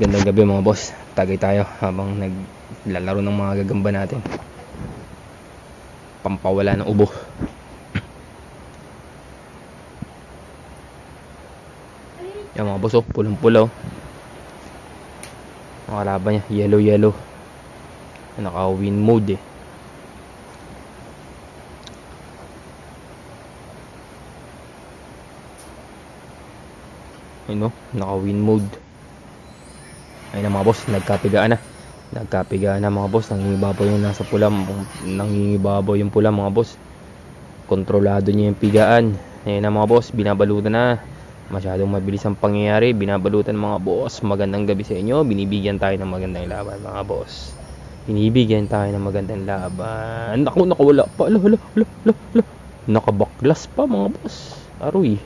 Gandang gabi mga boss. Tagay tayo habang naglalaro ng mga gagamba natin. Pampawala ng ubo. Yan mga boss, oh, pulang-pula oh. Ang kalaban niya, yellow. Naka-win mode eh. Ayun oh, naka-win mode. Ayun na mga boss, nagkapigaan na mga boss. Nangingibabaw yung nasa pula. Nangingibabaw yung pula mga boss. Kontrolado niya yung pigaan. Ayun na mga boss, binabalutan na. Masyadong mabilis ang pangyayari. Binabalutan mga boss. Magandang gabi sa inyo. Binibigyan tayo ng magandang laban mga boss. Binibigyan tayo ng magandang laban. Naku, nakawala pa. Hala. Nakabaklas pa mga boss. Aroy.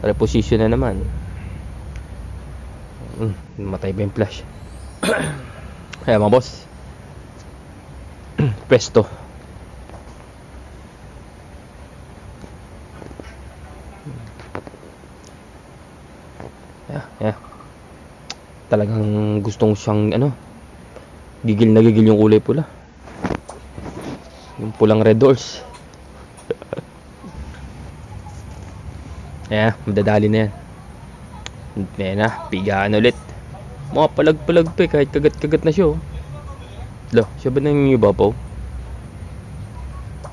Reposition na naman. Matay ba yung flash? Kaya mga boss, pesto. Yeah. Talagang gustong siyang gigil na gigil yung kulay pula. Yung pulang red doors. Madadali na yan. Ayan na, pigaan ulit. Mga palag-palag pa eh, kahit kagat-kagat na siya oh. Siya ba nangingibabaw?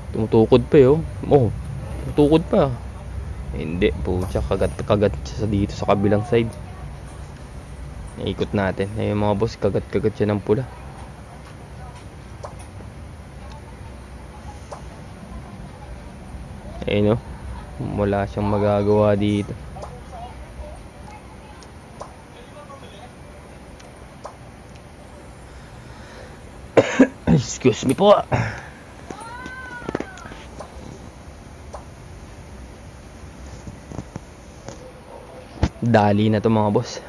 Tumutukod pa eh oh. Tumutukod pa. Hindi, pucha, kagat-kagat siya dito sa kabilang side. Naikot natin. Ayun mga boss, kagat-kagat siya ng pula. Ayun oh. Wala siyang magagawa dito. Excuse me po. Dali na to mga boss.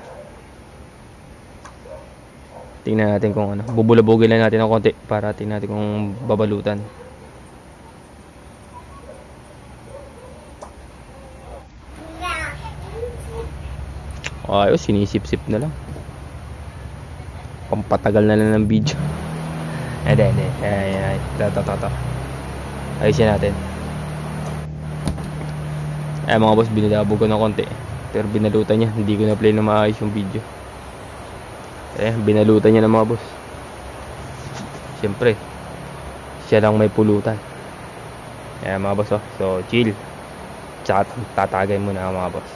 Tingnan natin kung bubulabugin lang natin ng konti para tingnan natin kung babalutan. Ayos, sinisip-sip na lang. Pampatagal na lang ng video. Hindi. Ito. Ayusin natin. Mga boss, binilabog ko ng konti. Pero binalutan niya. Hindi ko na play na maayos yung video. Binalutan niya ng mga boss. Siyempre, siya lang may pulutan. Mga boss oh. So, chill. Tsaka tatagay muna mga boss.